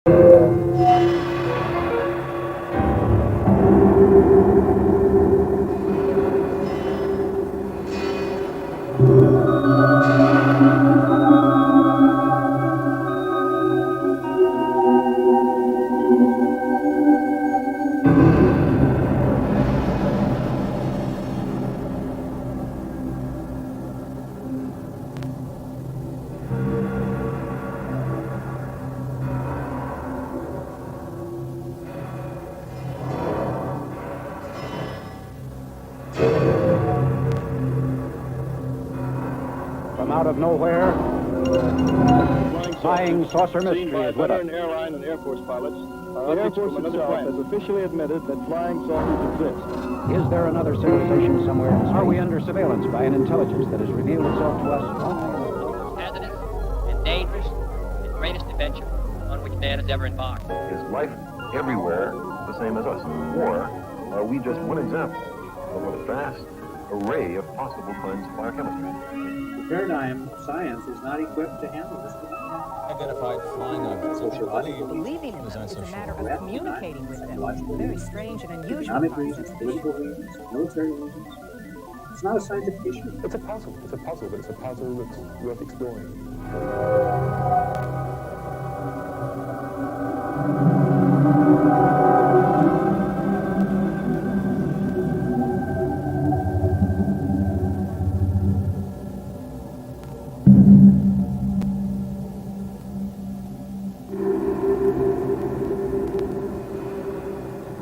From out of nowhere, flying saucer mystery is with us. Airline and Air Force pilots. The Air Force itself has officially admitted that flying saucers exist. Is there another civilization somewhere? Are we under surveillance by an intelligence that has revealed itself to us? Hazardous and dangerous and greatest adventure on which man has ever embarked. Is life everywhere the same as us? Or are we just one example of a vast array of possible kinds of biochemistry? The paradigm of science is not equipped to handle this. Identified flying objects. Believing in them is a matter of communicating with them. Very strange and unusual. Economic reasons, political reasons, military reasons. It's not a scientific issue. It's a puzzle. It's a puzzle, but it's a puzzle that's worth exploring.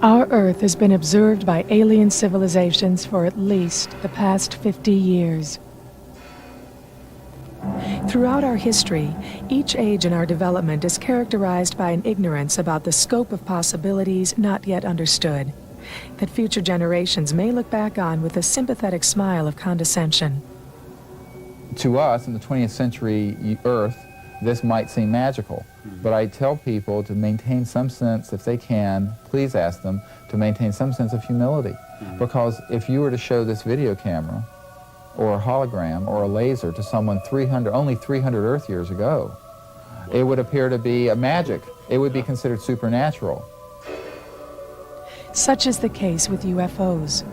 Our Earth has been observed by alien civilizations for at least the past 50 years. Throughout our history, each age in our development is characterized by an ignorance about the scope of possibilities not yet understood, that future generations may look back on with a sympathetic smile of condescension. To us, in the 20th century Earth, this might seem magical, but I tell people to maintain some sense, if they can, please ask them to maintain some sense of humility. Because if you were to show this video camera, or a hologram, or a laser to someone only 300 Earth years ago, it would appear to be a magic. It would be considered supernatural. Such is the case with UFOs.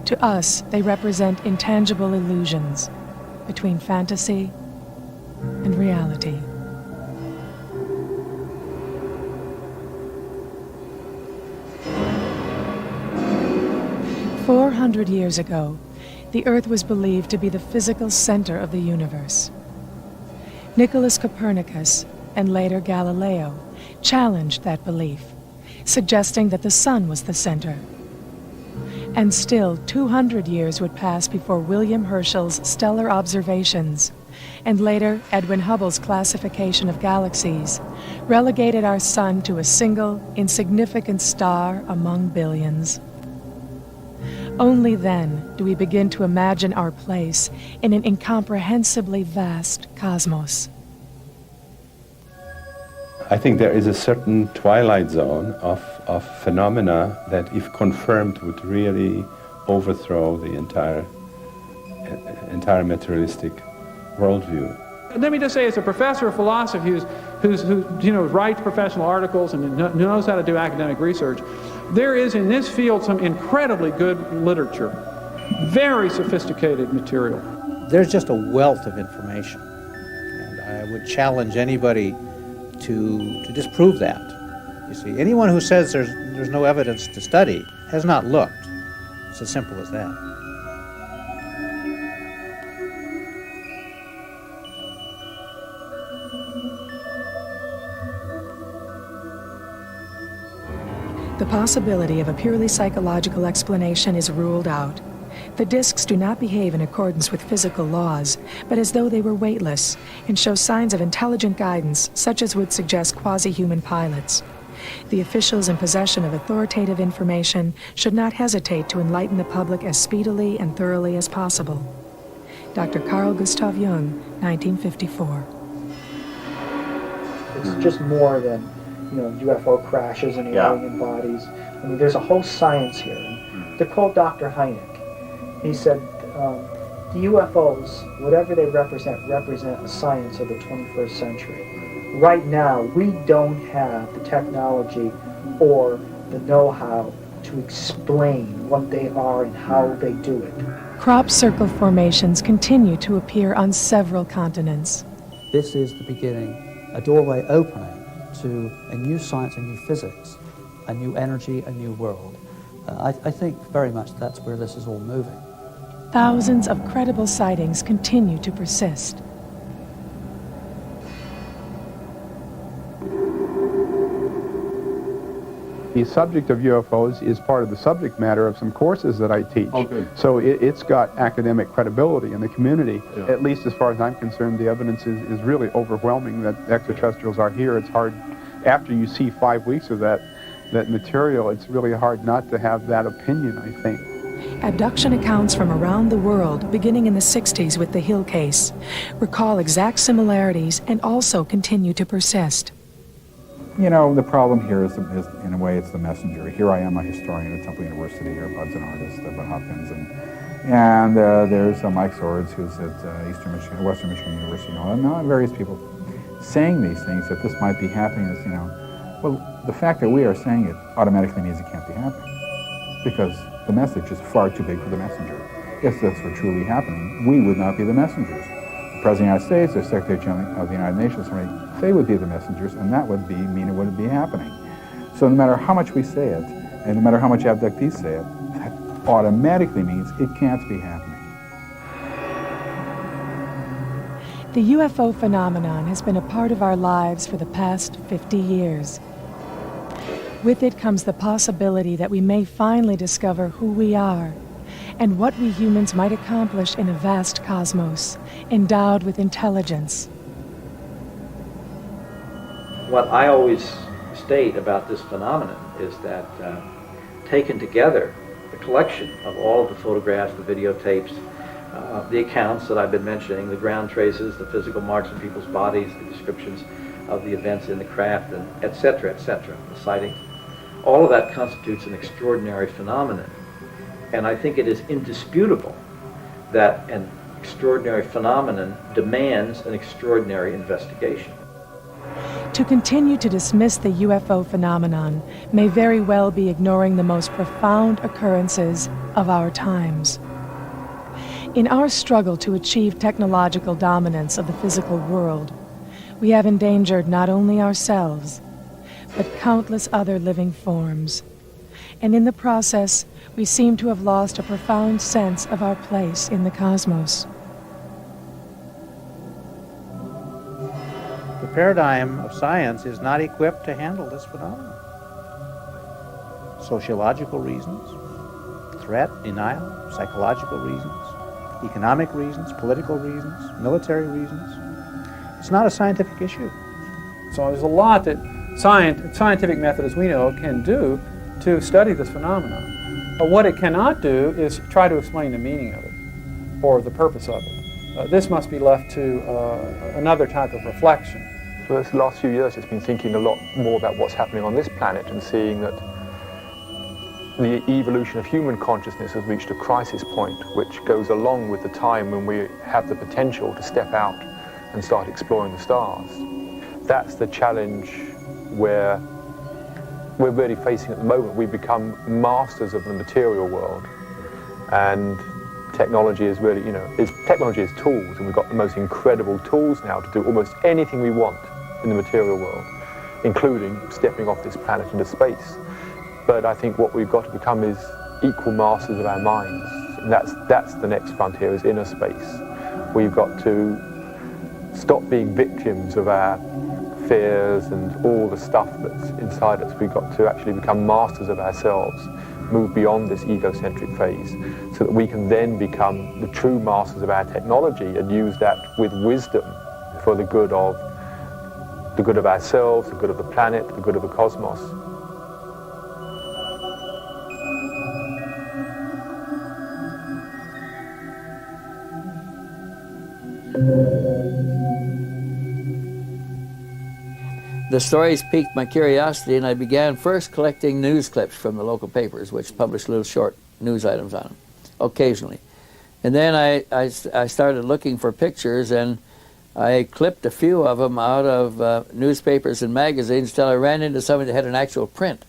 To us, they represent intangible illusions between fantasy and reality. "400 years ago, the Earth was believed to be the physical center of the universe. Nicholas Copernicus, and later Galileo, challenged that belief, suggesting that the sun was the center. And still 200 years would pass before William Herschel's stellar observations, and later Edwin Hubble's classification of galaxies, relegated our sun to a single, insignificant star among billions. Only then do we begin to imagine our place in an incomprehensibly vast cosmos." I think there is a certain twilight zone of phenomena that, if confirmed, would really overthrow the entire materialistic worldview. Let me just say, as a professor of philosophy who writes professional articles and knows how to do academic research, there is in this field some incredibly good literature, very sophisticated material. There's just a wealth of information, and I would challenge anybody to disprove that. You see, anyone who says there's no evidence to study has not looked. It's as simple as that. The possibility of a purely psychological explanation is ruled out. The discs do not behave in accordance with physical laws, but as though they were weightless, and show signs of intelligent guidance, such as would suggest quasi-human pilots. The officials in possession of authoritative information should not hesitate to enlighten the public as speedily and thoroughly as possible. Dr. Carl Gustav Jung, 1954. It's just more than UFO crashes and alien bodies. I mean, there's a whole science here. And to quote Dr. Hynek, he said, the UFOs, whatever they represent a science of the 21st century. Right now, we don't have the technology or the know-how to explain what they are and how they do it. Crop circle formations continue to appear on several continents. This is the beginning, a doorway opening to a new science, a new physics, a new energy, a new world. I think very much that's where this is all moving. Thousands of credible sightings continue to persist. The subject of UFOs is part of the subject matter of some courses that I teach. Oh, good. So it's got academic credibility in the community. Yeah. At least as far as I'm concerned, the evidence is really overwhelming that extraterrestrials are here. It's hard, after you see 5 weeks of that material, it's really hard not to have that opinion, I think. Abduction accounts from around the world, beginning in the 60s with the Hill case, recall exact similarities and also continue to persist. You know, the problem here is in a way, it's the messenger. Here I am, a historian at Temple University, here Bud's an artist at Hopkins, and there's Mike Swords, who's at Western Michigan University, and various people saying these things, that this might be happening, is, well, the fact that we are saying it automatically means it can't be happening, because the message is far too big for the messenger. If this were truly happening, we would not be the messengers. The President of the United States, the Secretary General of the United Nations, they would be the messengers, and that would mean it wouldn't be happening. So no matter how much we say it, and no matter how much abductees say it, that automatically means it can't be happening. The UFO phenomenon has been a part of our lives for the past 50 years. With it comes the possibility that we may finally discover who we are and what we humans might accomplish in a vast cosmos, endowed with intelligence. What I always state about this phenomenon is that taken together, the collection of all of the photographs, the videotapes, the accounts that I've been mentioning, the ground traces, the physical marks on people's bodies, the descriptions of the events in the craft, and et cetera, the sightings, all of that constitutes an extraordinary phenomenon. And I think it is indisputable that an extraordinary phenomenon demands an extraordinary investigation. To continue to dismiss the UFO phenomenon may very well be ignoring the most profound occurrences of our times. In our struggle to achieve technological dominance of the physical world, we have endangered not only ourselves, but countless other living forms. And in the process, we seem to have lost a profound sense of our place in the cosmos. The paradigm of science is not equipped to handle this phenomenon. Sociological reasons, threat, denial, psychological reasons, economic reasons, political reasons, military reasons. It's not a scientific issue. So there's a lot that scientific method, as we know, can do to study this phenomenon. But what it cannot do is try to explain the meaning of it or the purpose of it. This must be left to another type of reflection. For the last few years, it's been thinking a lot more about what's happening on this planet and seeing that the evolution of human consciousness has reached a crisis point, which goes along with the time when we have the potential to step out and start exploring the stars. That's the challenge where we're really facing at the moment. We've become masters of the material world, and technology is really, technology is tools, and we've got the most incredible tools now to do almost anything we want in the material world, including stepping off this planet into space. But I think what we've got to become is equal masters of our minds, and that's the next frontier, is inner space. We've got to stop being victims of our fears and all the stuff that's inside us. We've got to actually become masters of ourselves, move beyond this egocentric phase, so that we can then become the true masters of our technology and use that with wisdom for the good of ourselves, the good of the planet, the good of the cosmos. The stories piqued my curiosity, and I began first collecting news clips from the local papers, which published little short news items on them, occasionally. And then I started looking for pictures, and I clipped a few of them out of newspapers and magazines until I ran into somebody that had an actual print.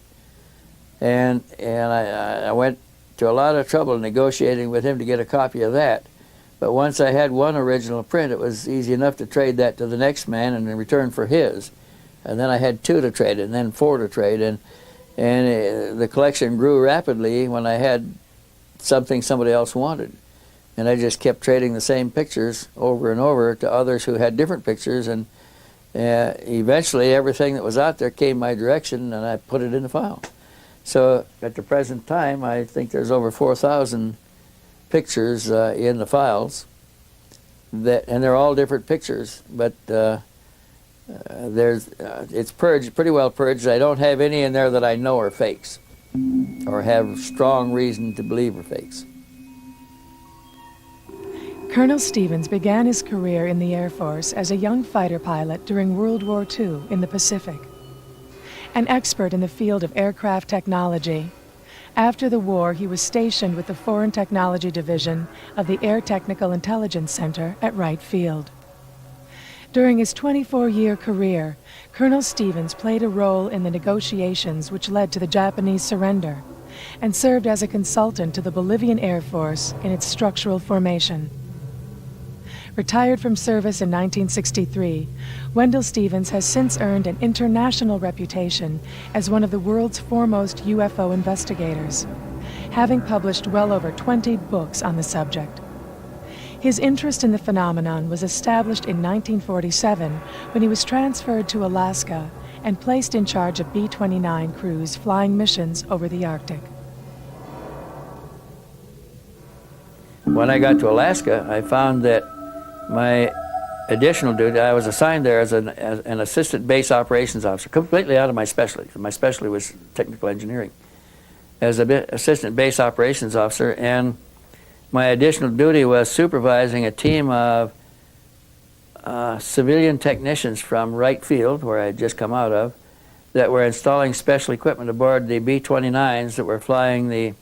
And I went to a lot of trouble negotiating with him to get a copy of that. But once I had one original print, it was easy enough to trade that to the next man and in return for his. And then I had 2 to trade, and then 4 to trade. And the collection grew rapidly when I had something somebody else wanted. And I just kept trading the same pictures over and over to others who had different pictures, and eventually everything that was out there came my direction, and I put it in the file. So at the present time, I think there's over 4,000 pictures in the files, and they're all different pictures, but it's purged, pretty well purged. I don't have any in there that I know are fakes or have strong reason to believe are fakes. Colonel Stevens began his career in the Air Force as a young fighter pilot during World War II in the Pacific. An expert in the field of aircraft technology, after the war he was stationed with the Foreign Technology Division of the Air Technical Intelligence Center at Wright Field. During his 24-year career, Colonel Stevens played a role in the negotiations which led to the Japanese surrender and served as a consultant to the Bolivian Air Force in its structural formation. Retired from service in 1963, Wendell Stevens has since earned an international reputation as one of the world's foremost UFO investigators, having published well over 20 books on the subject. His interest in the phenomenon was established in 1947 when he was transferred to Alaska and placed in charge of B-29 crews flying missions over the Arctic. When I got to Alaska, I found that my additional duty, I was assigned there as an assistant base operations officer, completely out of my specialty. My specialty was technical engineering. As an assistant base operations officer, and my additional duty was supervising a team of civilian technicians from Wright Field, where I had just come out of, that were installing special equipment aboard the B-29s that were flying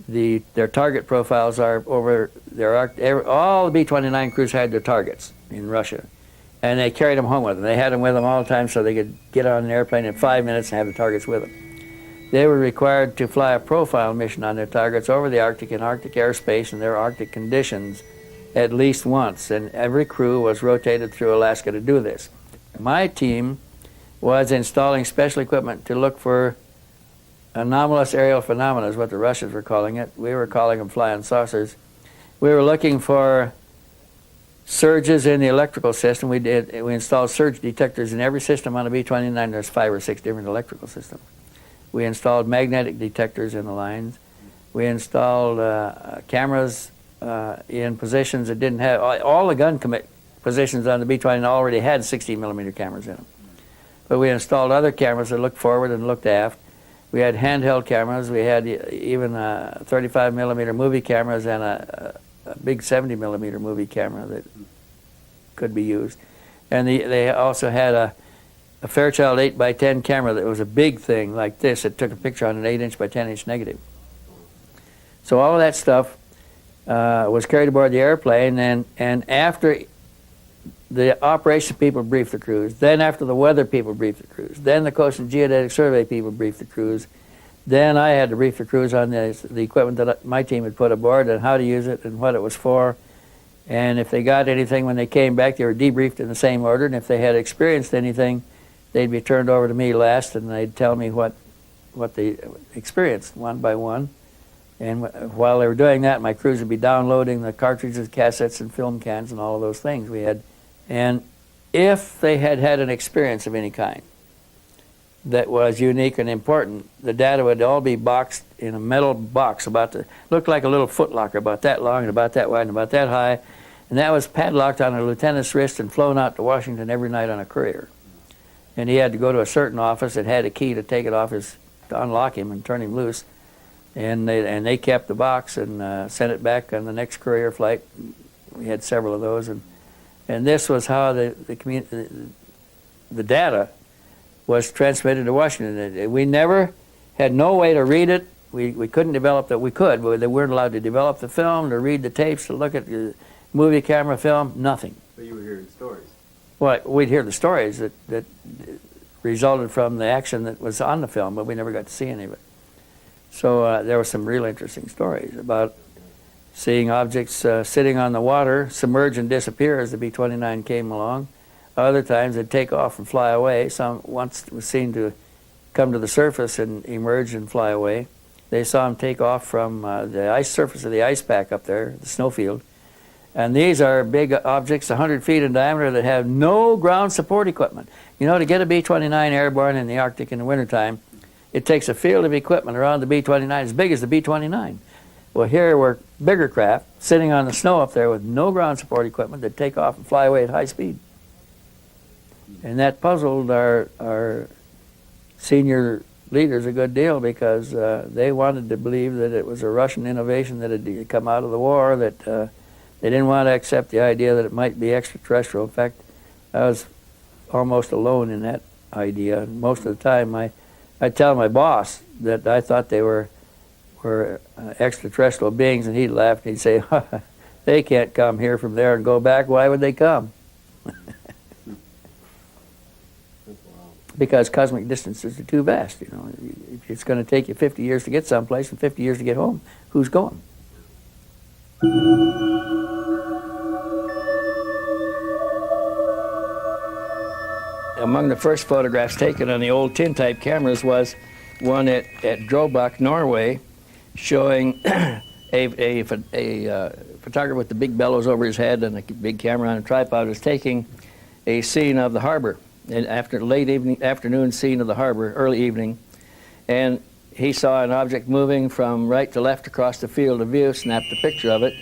their target profiles are over all the B-29 crews had their targets in Russia, and they carried them home with them. They had them with them all the time so they could get on an airplane in 5 minutes and have the targets with them. They were required to fly a profile mission on their targets over the Arctic in Arctic airspace and their Arctic conditions at least once, and every crew was rotated through Alaska to do this. My team was installing special equipment to look for anomalous aerial phenomena, is what the Russians were calling it. We were calling them flying saucers. We were looking for surges in the electrical system. We installed surge detectors in every system on a B-29. There's 5 or 6 different electrical systems. We installed magnetic detectors in the lines. We installed cameras in positions that didn't have, all the gun positions on the B-29 already had 60-millimeter cameras in them. But we installed other cameras that looked forward and looked aft. We had handheld cameras. We had even 35-millimeter movie cameras and a big 70-millimeter movie camera that could be used. And they also had a Fairchild 8x10 camera that was a big thing like this. It took a picture on an 8-inch by 10-inch negative. So all of that stuff was carried aboard the airplane, and after the operation people briefed the crews, then after the weather people briefed the crews, then the Coast and Geodetic Survey people briefed the crews, then I had to brief the crews on the equipment that my team had put aboard and how to use it and what it was for. And if they got anything when they came back, they were debriefed in the same order, and if they had experienced anything, they'd be turned over to me last, and they'd tell me what they experienced one by one. And while they were doing that, my crews would be downloading the cartridges, cassettes, and film cans, and all of those things we had. And if they had had an experience of any kind that was unique and important, the data would all be boxed in a metal box looked like a little footlocker, about that long and about that wide and about that high. And that was padlocked on a lieutenant's wrist and flown out to Washington every night on a courier. And he had to go to a certain office that had a key to take it off to unlock him and turn him loose. And they kept the box and sent it back on the next courier flight. We had several of those, and this was how the data was transmitted to Washington. We never had no way to read it. We couldn't develop that. We could, but they weren't allowed to develop the film, to read the tapes, to look at the movie camera film. Nothing. But you were hearing stories. Well, we'd hear the stories that resulted from the action that was on the film, but we never got to see any of it. So there were some real interesting stories about seeing objects sitting on the water, submerge and disappear as the B-29 came along. Other times they'd take off and fly away. Some once was seen to come to the surface and emerge and fly away. They saw them take off from the ice surface of the ice pack up there, the snowfield. And these are big objects, 100 feet in diameter, that have no ground support equipment. You know, to get a B-29 airborne in the Arctic in the wintertime, it takes a field of equipment around the B-29 as big as the B-29. Well, here were bigger craft sitting on the snow up there with no ground support equipment that take off and fly away at high speed. And that puzzled our senior leaders a good deal, because they wanted to believe that it was a Russian innovation that had come out of the war, that they didn't want to accept the idea that it might be extraterrestrial. In fact, I was almost alone in that idea. Most of the time I'd tell my boss that I thought they were extraterrestrial beings, and he'd laugh and he'd say, they can't come here from there and go back. Why would they come? Because cosmic distances are too vast. You know, if it's going to take you 50 years to get someplace and 50 years to get home, who's going? Among the first photographs taken on the old tin-type cameras was one at Drobak, Norway, showing a photographer with the big bellows over his head and a big camera on a tripod was taking a scene of the harbor, an afternoon scene of the harbor, early evening, and he saw an object moving from right to left across the field of view, snapped a picture of it,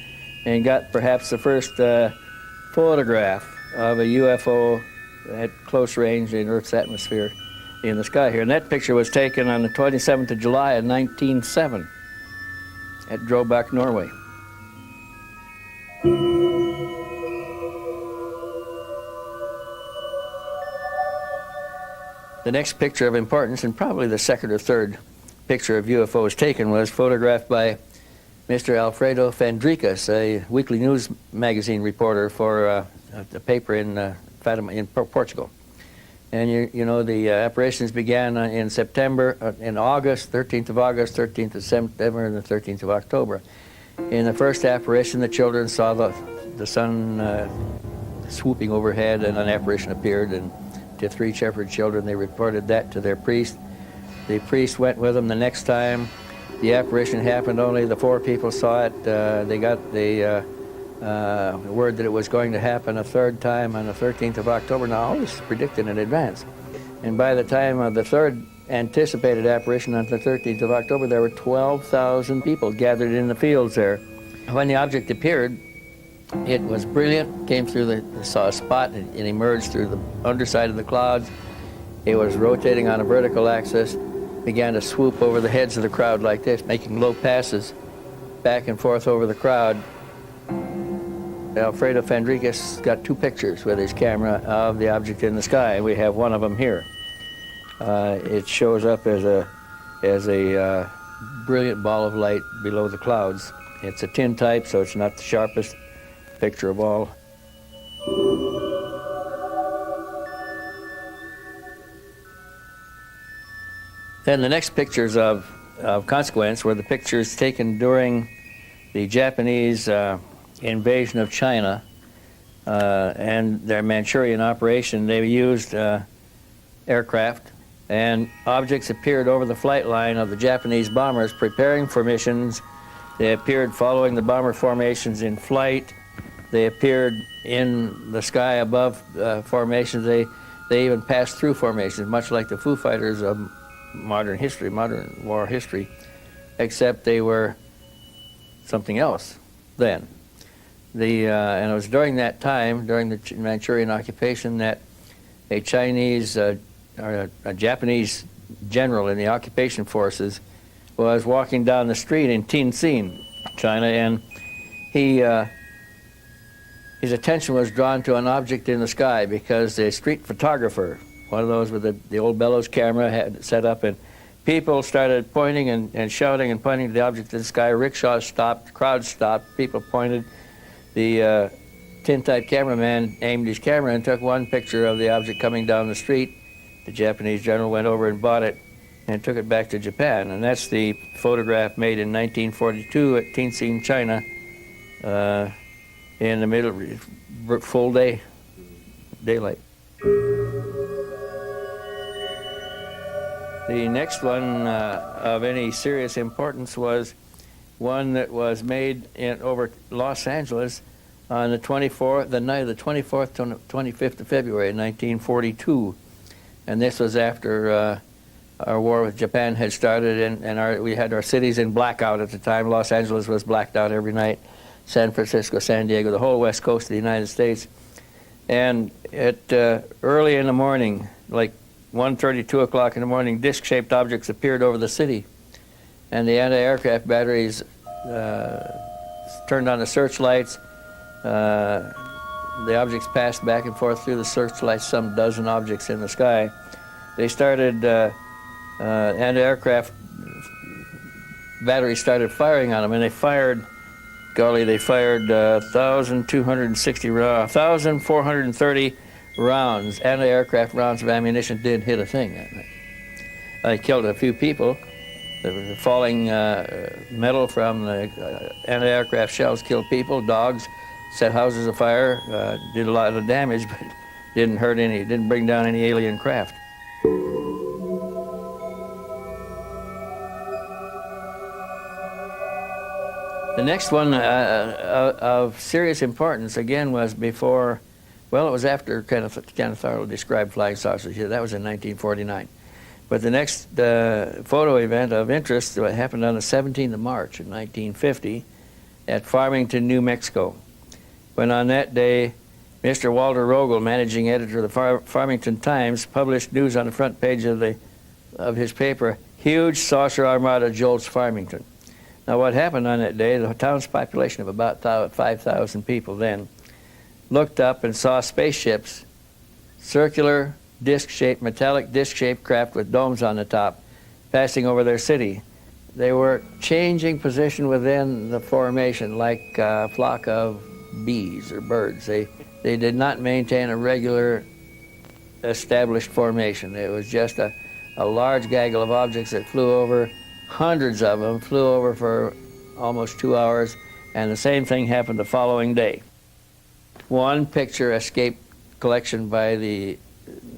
and got perhaps the first photograph of a UFO at close range in Earth's atmosphere in the sky here. And that picture was taken on the 27th of July of 1907 at Drobak, Norway. The next picture of importance, and probably the second or third picture of UFOs taken, was photographed by Mr. Alfredo Fandricas, a weekly news magazine reporter for a paper in Fatima, in Portugal. And you know, the apparitions began in September, in August, 13th of August, 13th of September, and the 13th of October. In the first apparition, the children saw the sun swooping overhead, and an apparition appeared, and to 3 shepherd children, they reported that to their priest. The priest went with them the next time. The apparition happened, only the 4 people saw it. They got the word that it was going to happen a third time on the 13th of October. Now, all this is predicted in advance. And by the time of the third anticipated apparition on the 13th of October, there were 12,000 people gathered in the fields there. When the object appeared, it was brilliant, came through saw a spot, and it emerged through the underside of the clouds. It was rotating on a vertical axis, began to swoop over the heads of the crowd like this, making low passes back and forth over the crowd. Alfredo Fandricas got 2 pictures with his camera of the object in the sky. We have one of them here. It shows up as a brilliant ball of light below the clouds. It's a tin type, so it's not the sharpest picture of all. Then the next pictures of consequence were the pictures taken during the Japanese invasion of China and their Manchurian operation. They used aircraft, and objects appeared over the flight line of the Japanese bombers preparing for missions. They appeared following the bomber formations in flight. They appeared in the sky above formations. They even passed through formations, much like the Foo Fighters of modern history, modern war history, except they were something else then. And it was during that time, during the Manchurian occupation, that a Chinese or a Japanese general in the occupation forces was walking down the street in Tianjin, China, and his attention was drawn to an object in the sky because the street photographer, one of those with the old bellows camera, had it set up, and people started pointing and shouting and pointing to the object in the sky. Rickshaws stopped, crowds stopped, people pointed. The tintype cameraman aimed his camera and took one picture of the object coming down the street. The Japanese general went over and bought it and took it back to Japan. And that's the photograph made in 1942 at Tianjin, China, in the middle, full day, daylight. The next one of any serious importance was one that was made over Los Angeles on the 24th, the night of the 24th to 25th of February 1942. And this was after our war with Japan had started, and we had our cities in blackout at the time. Los Angeles was blacked out every night, San Francisco, San Diego, the whole west coast of the United States. And at early in the morning, like 1:30, 2 o'clock in the morning, disc-shaped objects appeared over the city. And the anti-aircraft batteries turned on the searchlights. The objects passed back and forth through the searchlights, some dozen objects in the sky. They started, anti-aircraft batteries started firing on them, and they fired, golly, they fired 1,430 rounds, anti-aircraft rounds of ammunition. Didn't hit a thing that night. They killed a few people. The falling metal from the anti-aircraft shells killed people, dogs, set houses afire, did a lot of damage, but didn't hurt any, didn't bring down any alien craft. The next one of serious importance, again, was before, well, it was after Kenneth Arnold described flying saucers. Yeah, that was in 1949. But the next photo event of interest happened on the 17th of March in 1950 at Farmington, New Mexico, when on that day, Mr. Walter Rogel, managing editor of the Farmington Times, published news on the front page of his paper, "Huge saucer armada jolts Farmington." Now what happened on that day, the town's population of about 5,000 people then, looked up and saw spaceships, circular, disc-shaped, metallic disc-shaped craft with domes on the top, passing over their city. They were changing position within the formation like a flock of bees or birds. They did not maintain a regular established formation. It was just a large gaggle of objects that flew over. Hundreds of them flew over for almost 2 hours, and the same thing happened the following day. One picture escaped collection by the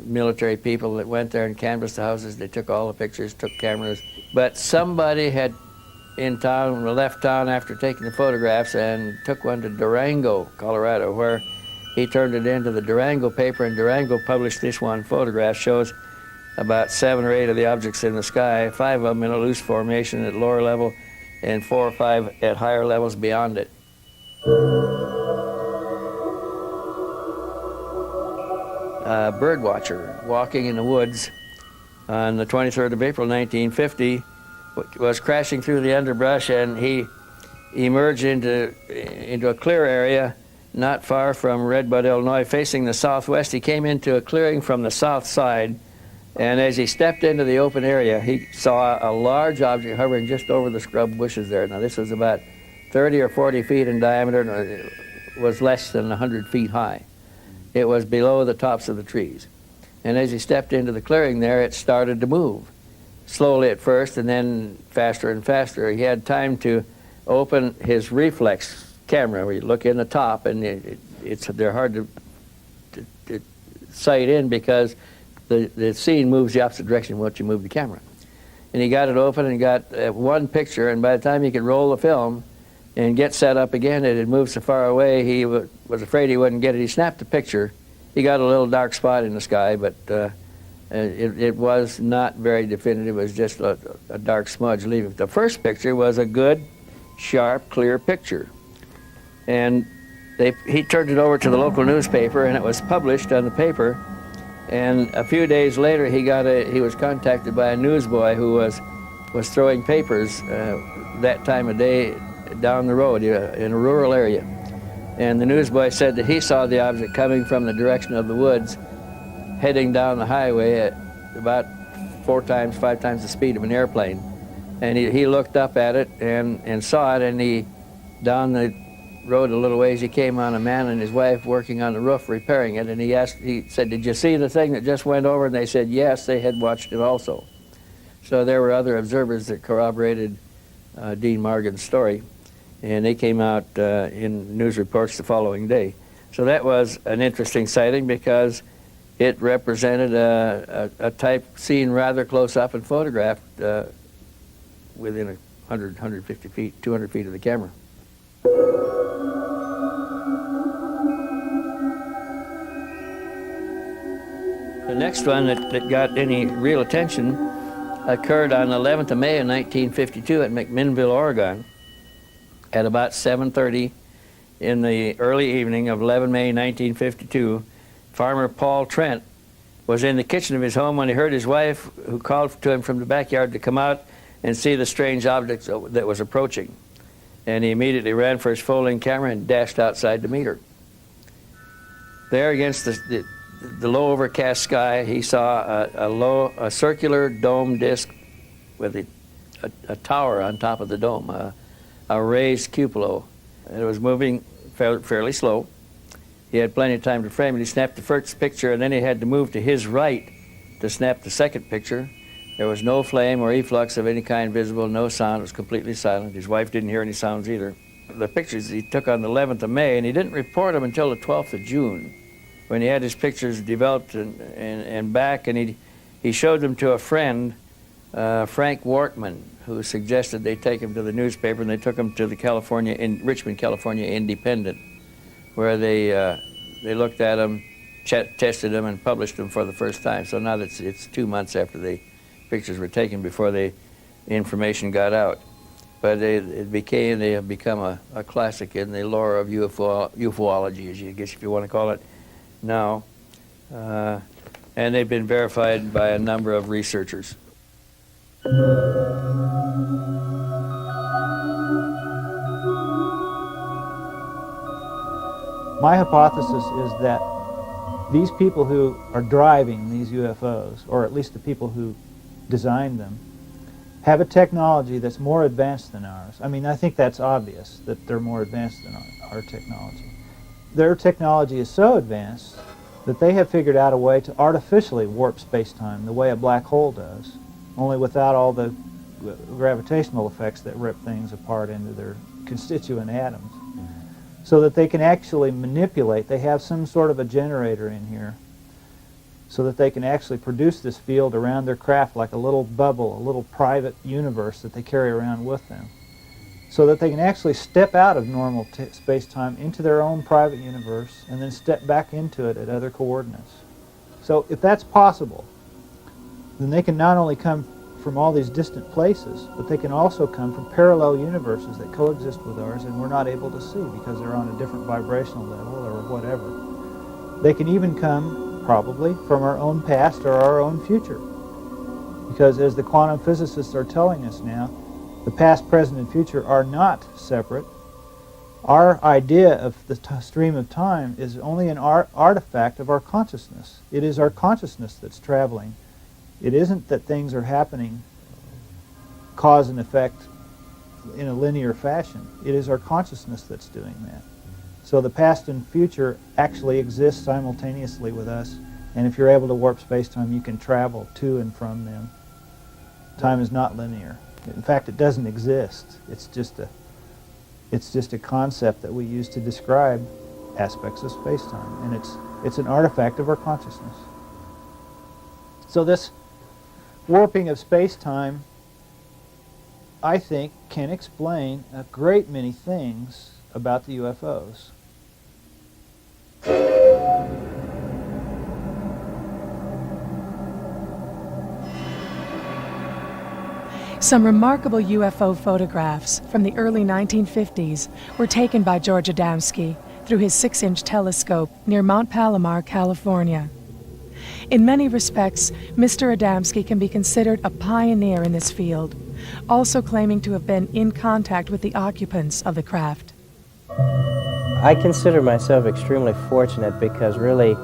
military people that went there and canvassed the houses. They took all the pictures, took cameras, but somebody had in town, left town after taking the photographs and took one to Durango, Colorado, where he turned it into the Durango paper, and Durango published this one photograph. Shows about 7 or 8 of the objects in the sky, 5 of them in a loose formation at lower level, and 4 or 5 at higher levels beyond it. A bird watcher walking in the woods on the 23rd of April, 1950, was crashing through the underbrush, and he emerged into a clear area not far from Redbud, Illinois, facing the southwest. He came into a clearing from the south side, and as he stepped into the open area, he saw a large object hovering just over the scrub bushes there. Now, this was about 30 or 40 feet in diameter, and it was less than 100 feet high. It was below the tops of the trees. And as he stepped into the clearing there, it started to move. Slowly at first, and then faster and faster. He had time to open his reflex camera, where you look in the top, and they're hard to sight in because the scene moves the opposite direction once you move the camera. And he got it open and got one picture, and by the time he could roll the film and get set up again, it had moved so far away, he was afraid he wouldn't get it. He snapped the picture. He got a little dark spot in the sky, but it was not very definitive. It was just a dark smudge leaving. The first picture was a good, sharp, clear picture. And he turned it over to the local newspaper, and it was published on the paper. And a few days later, he was contacted by a newsboy who was throwing papers that time of day down the road in a rural area. And the newsboy said that he saw the object coming from the direction of the woods, heading down the highway at about 4 times, 5 times the speed of an airplane. And he looked up at it and saw it, and down the road a little ways, he came on a man and his wife working on the roof repairing it, and he said, "Did you see the thing that just went over?" And they said yes, they had watched it also. So there were other observers that corroborated Dean Morgan's story, and they came out in news reports the following day. So that was an interesting sighting because it represented a type seen rather close up and photographed within 100, 150 feet, 200 feet of the camera. The next one that got any real attention occurred on the 11th of May of 1952 at McMinnville, Oregon, at about 7:30 in the early evening of 11 May 1952. Farmer Paul Trent was in the kitchen of his home when he heard his wife, who called to him from the backyard to come out and see the strange object that was approaching. And he immediately ran for his folding camera and dashed outside to meet her. There against the low overcast sky, he saw a circular dome disc with a tower on top of the dome, a raised cupola. It was moving fairly slow. He had plenty of time to frame it. He snapped the first picture, and then he had to move to his right to snap the second picture. There was no flame or efflux of any kind visible, no sound. It was completely silent. His wife didn't hear any sounds either. The pictures he took on the 11th of May, and he didn't report them until the 12th of June, when he had his pictures developed and back, and he showed them to a friend, Frank Wortman, who suggested they take him to the newspaper, and they took him to the Richmond, California Independent, where they looked at them, tested them, and published them for the first time. So now that it's 2 months after the pictures were taken before the information got out. But they have become a classic in the lore of UFOlogy, I guess if you want to call it now. And they've been verified by a number of researchers. My hypothesis is that these people who are driving these UFOs, or at least the people who designed them, have a technology that's more advanced than ours. I mean, I think that's obvious, that they're more advanced than our technology. Their technology is so advanced that they have figured out a way to artificially warp space-time the way a black hole does, only without all the gravitational effects that rip things apart into their constituent atoms. So that they can actually manipulate. They have some sort of a generator in here so that they can actually produce this field around their craft like a little bubble, a little private universe that they carry around with them. So that they can actually step out of normal space-time into their own private universe and then step back into it at other coordinates. So if that's possible, then they can not only come from all these distant places, but they can also come from parallel universes that coexist with ours and we're not able to see because they're on a different vibrational level or whatever. They can even come, probably, from our own past or our own future. Because as the quantum physicists are telling us now, the past, present, and future are not separate. Our idea of the stream of time is only an artifact of our consciousness. It is our consciousness that's traveling. It isn't that things are happening cause and effect in a linear fashion. It is our consciousness that's doing that. So the past and future actually exist simultaneously with us, and if you're able to warp space-time, you can travel to and from them. Time is not linear. In fact, it doesn't exist. It's just a concept that we use to describe aspects of space-time, and it's an artifact of our consciousness. So this warping of space-time, I think, can explain a great many things about the UFOs. Some remarkable UFO photographs from the early 1950s were taken by George Adamski through his 6-inch telescope near Mount Palomar, California. In many respects, Mr. Adamski can be considered a pioneer in this field, also claiming to have been in contact with the occupants of the craft. I consider myself extremely fortunate because really,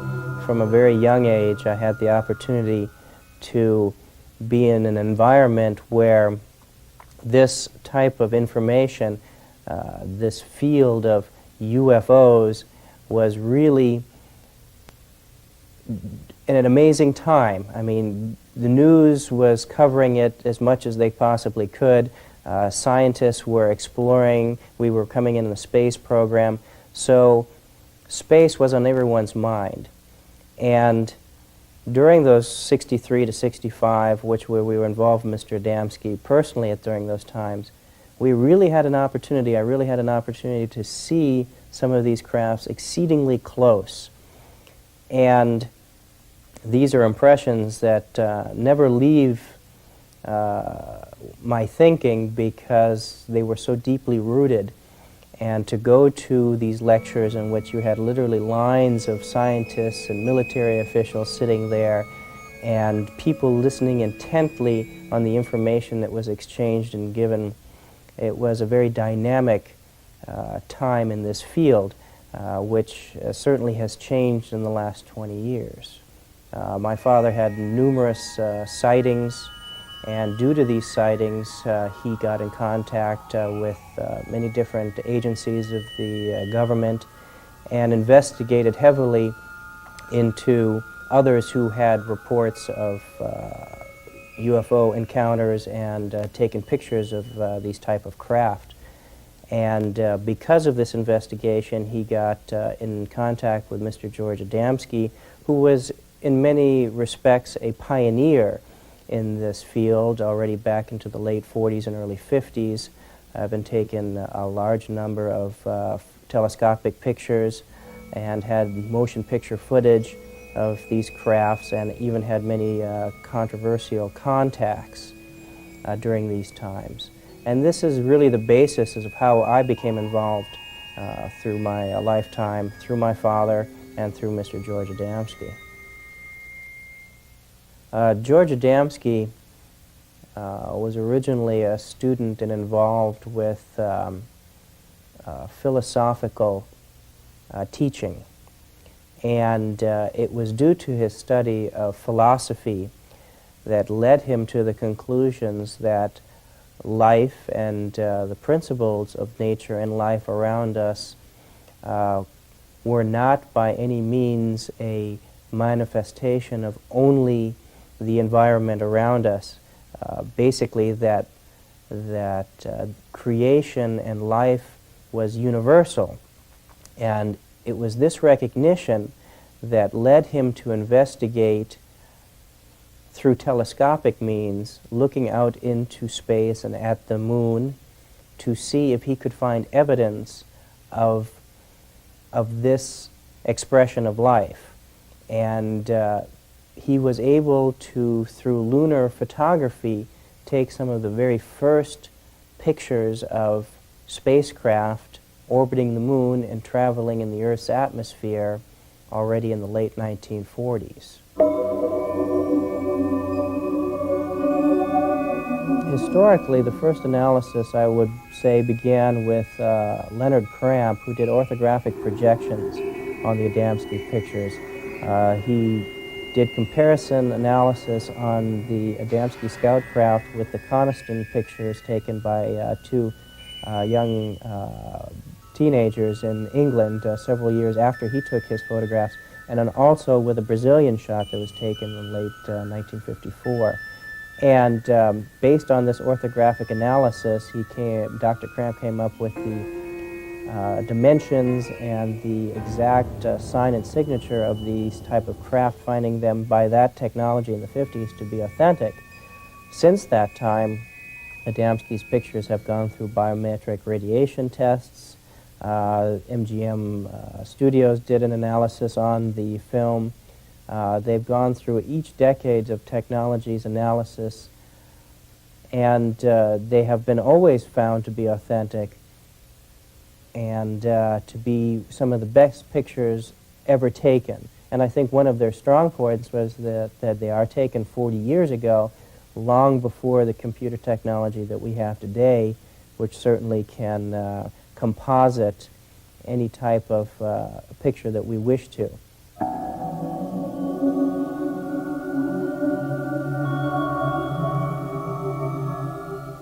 from a very young age, I had the opportunity to be in an environment where this type of information, this field of UFOs was really in an amazing time. I mean, the news was covering it as much as they possibly could. Scientists were exploring. We were coming in the space program. So space was on everyone's mind. And during those 63 to 65, which we were involved with Mr. Adamski personally during those times, we really had an opportunity, I really had an opportunity to see some of these crafts exceedingly close. And these are impressions that never leave my thinking because they were so deeply rooted. And to go to these lectures in which you had literally lines of scientists and military officials sitting there and people listening intently on the information that was exchanged and given, it was a very dynamic time in this field, which certainly has changed in the last 20 years. My father had numerous sightings, and due to these sightings, he got in contact with many different agencies of the government and investigated heavily into others who had reports of UFO encounters and taken pictures of these type of craft. And because of this investigation, he got in contact with Mr. George Adamski, who was in many respects a pioneer in this field already back into the late 40s and early 50s. I've been taking a large number of telescopic pictures and had motion picture footage of these crafts, and even had many controversial contacts during these times. And this is really the basis of how I became involved through my lifetime, through my father, and through Mr. George Adamski. George Adamski was originally a student and involved with philosophical teaching. And it was due to his study of philosophy that led him to the conclusions that life and the principles of nature and life around us were not by any means a manifestation of only the environment around us. Basically that creation and life was universal. And it was this recognition that led him to investigate through telescopic means, looking out into space and at the moon, to see if he could find evidence of this expression of life. And he was able to, through lunar photography, take some of the very first pictures of spacecraft orbiting the moon and traveling in the Earth's atmosphere already in the late 1940s. Historically, the first analysis, I would say, began with Leonard Cramp, who did orthographic projections on the Adamski pictures. He did comparison analysis on the Adamski scout craft with the Coniston pictures taken by two young teenagers in England several years after he took his photographs, and then also with a Brazilian shot that was taken in late 1954. And based on this orthographic analysis, Dr. Cramp came up with the dimensions and the exact sign and signature of these type of craft, finding them by that technology in the 50s to be authentic. Since that time, Adamski's pictures have gone through biometric radiation tests. MGM Studios did an analysis on the film. They've gone through each decade of technology's analysis, and they have been always found to be authentic and to be some of the best pictures ever taken. And I think one of their strong points was that they are taken 40 years ago, long before the computer technology that we have today, which certainly can composite any type of picture that we wish to.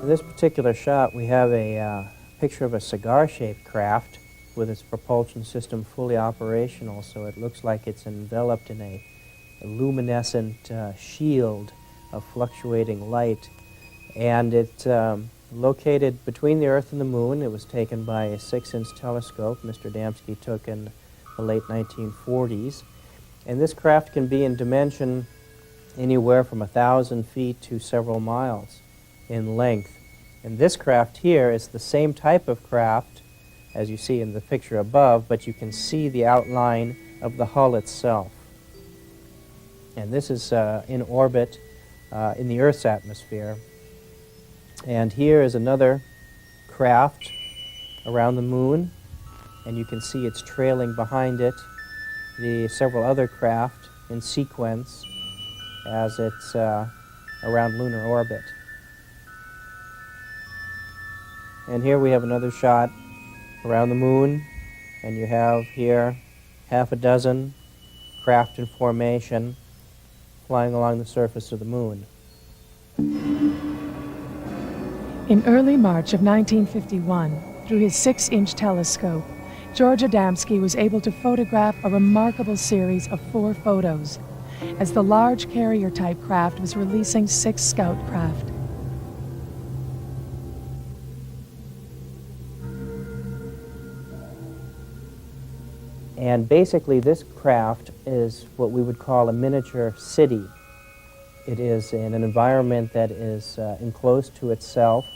In this particular shot, we have a picture of a cigar-shaped craft, with its propulsion system fully operational, so it looks like it's enveloped in a luminescent shield of fluctuating light. And it's located between the Earth and the Moon. It was taken by a 6-inch telescope Mr. Adamski took in the late 1940s. And this craft can be in dimension anywhere from 1,000 feet to several miles in length. And this craft here is the same type of craft as you see in the picture above, but you can see the outline of the hull itself. And this is in orbit in the Earth's atmosphere. And here is another craft around the Moon, and you can see it's trailing behind it the several other craft in sequence as it's around lunar orbit. And here we have another shot around the Moon, and you have here half a dozen craft in formation flying along the surface of the Moon. In early March of 1951, through his 6-inch telescope, George Adamski was able to photograph a remarkable series of 4 photos as the large carrier-type craft was releasing 6 scout craft. And basically this craft is what we would call a miniature city. It is in an environment that is enclosed to itself,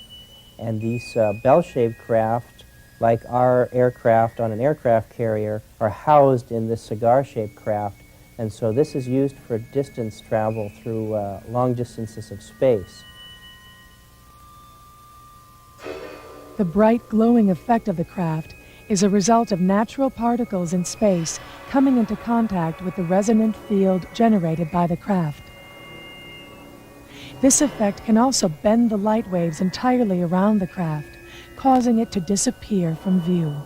and these bell-shaped craft, like our aircraft on an aircraft carrier, are housed in this cigar-shaped craft, and so this is used for distance travel through long distances of space. The bright, glowing effect of the craft is a result of natural particles in space coming into contact with the resonant field generated by the craft. This effect can also bend the light waves entirely around the craft, causing it to disappear from view.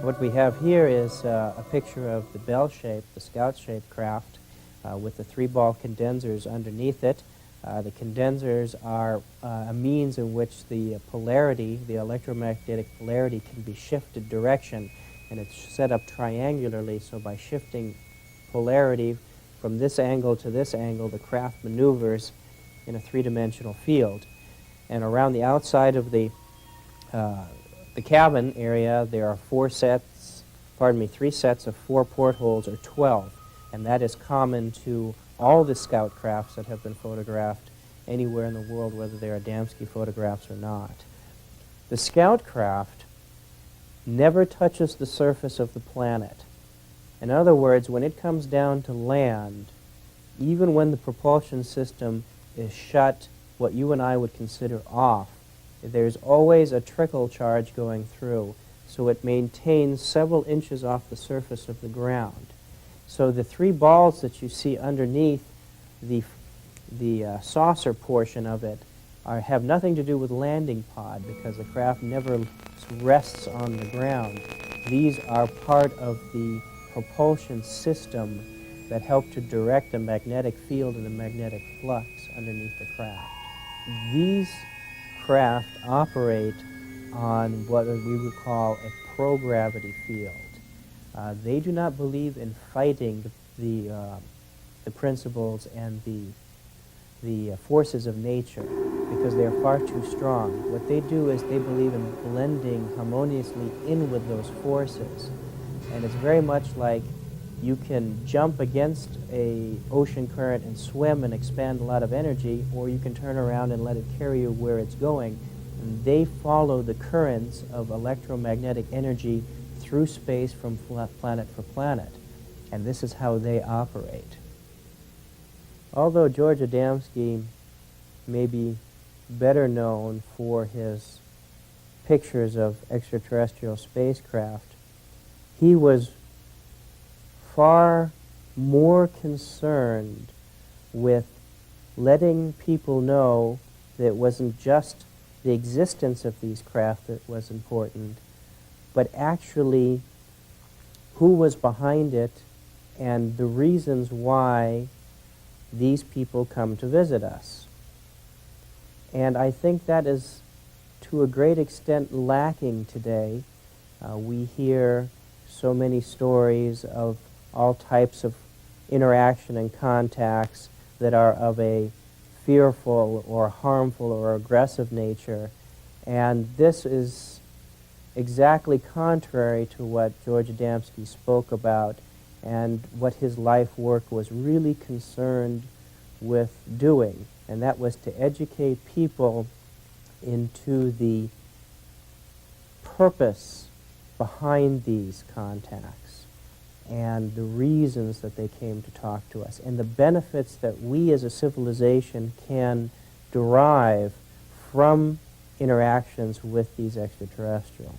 What we have here is a picture of the bell-shaped, the scout-shaped craft with the 3-ball condensers underneath it. The condensers are a means in which the polarity, the electromagnetic polarity, can be shifted direction, and it's set up triangularly, so by shifting polarity from this angle to this angle, the craft maneuvers in a 3-dimensional field. And around the outside of the cabin area, there are 3 sets of 4 portholes, or 12, and that is common to all the scout crafts that have been photographed anywhere in the world, whether they're Adamski photographs or not. The scout craft never touches the surface of the planet. In other words, when it comes down to land, even when the propulsion system is shut, what you and I would consider off, there's always a trickle charge going through, so it maintains several inches off the surface of the ground. So the 3 balls that you see underneath the saucer portion of it have nothing to do with landing pod, because the craft never rests on the ground. These are part of the propulsion system that help to direct the magnetic field and the magnetic flux underneath the craft. These craft operate on what we would call a pro-gravity field. They do not believe in fighting the principles and the forces of nature, because they're far too strong. What they do is they believe in blending harmoniously in with those forces. And it's very much like you can jump against a ocean current and swim and expand a lot of energy, or you can turn around and let it carry you where it's going. And they follow the currents of electromagnetic energy through space from planet for planet. And this is how they operate. Although George Adamski may be better known for his pictures of extraterrestrial spacecraft, he was far more concerned with letting people know that it wasn't just the existence of these craft that was important, but actually who was behind it and the reasons why these people come to visit us. And I think that is to a great extent lacking today. We hear so many stories of all types of interaction and contacts that are of a fearful or harmful or aggressive nature, and this is exactly contrary to what George Adamski spoke about and what his life work was really concerned with doing, and that was to educate people into the purpose behind these contacts and the reasons that they came to talk to us and the benefits that we as a civilization can derive from interactions with these extraterrestrials.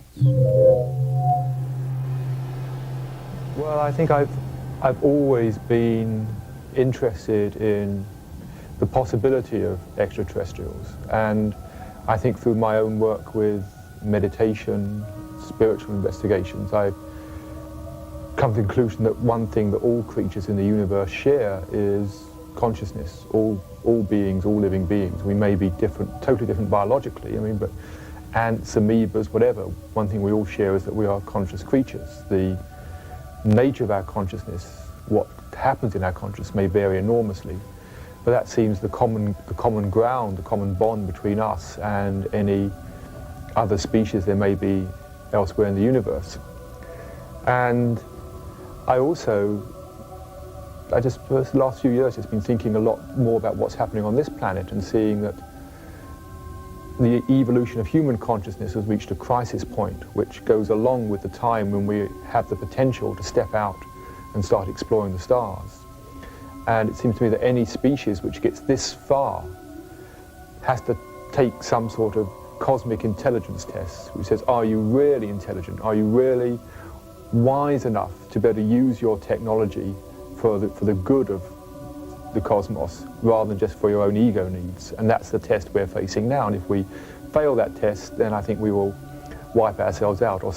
Well, I think I've always been interested in the possibility of extraterrestrials, and I think through my own work with meditation, spiritual investigations, I've come to the conclusion that one thing that all creatures in the universe share is consciousness. All beings, all living beings. We may be different, totally different biologically, but ants, amoebas, whatever. One thing we all share is that we are conscious creatures. The nature of our consciousness, what happens in our consciousness, may vary enormously, but that seems the common ground, the common bond between us and any other species there may be elsewhere in the universe. And I just, for the last few years, just been thinking a lot more about what's happening on this planet and seeing that the evolution of human consciousness has reached a crisis point, which goes along with the time when we have the potential to step out and start exploring the stars. And it seems to me that any species which gets this far has to take some sort of cosmic intelligence test, which says, are you really intelligent? Are you really wise enough to be able to use your technology for the good of the cosmos rather than just for your own ego needs? And that's the test we're facing now, and if we fail that test, then I think we will wipe ourselves out or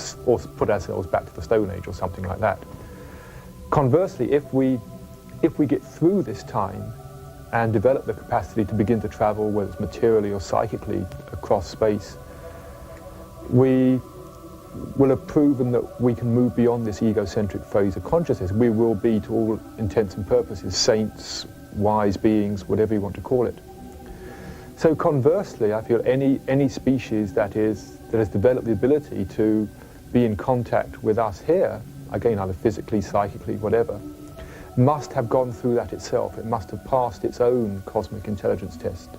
put ourselves back to the Stone Age or something like that. Conversely, if we get through this time and develop the capacity to begin to travel, whether it's materially or psychically, across space, we will have proven that we can move beyond this egocentric phase of consciousness. We will be, to all intents and purposes, saints, wise beings, whatever you want to call it. So conversely, I feel any species that has developed the ability to be in contact with us here, again, either physically, psychically, whatever, must have gone through that itself. It must have passed its own cosmic intelligence test,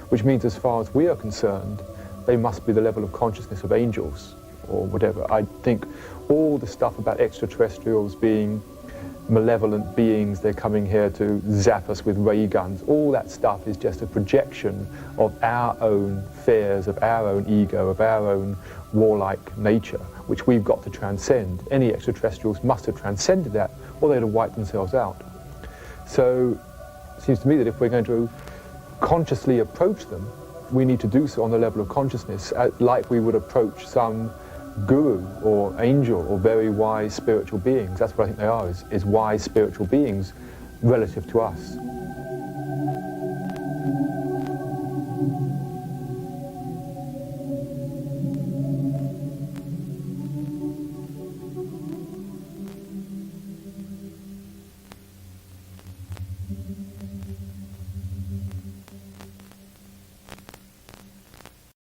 which means as far as we are concerned, they must be the level of consciousness of angels or whatever. I think all the stuff about extraterrestrials being malevolent beings, they're coming here to zap us with ray guns, all that stuff is just a projection of our own fears, of our own ego, of our own warlike nature, which we've got to transcend. Any extraterrestrials must have transcended that, or they'd have wiped themselves out. So it seems to me that if we're going to consciously approach them, we need to do so on the level of consciousness, like we would approach some guru or angel or very wise spiritual beings. That's what I think they are, is wise spiritual beings relative to us.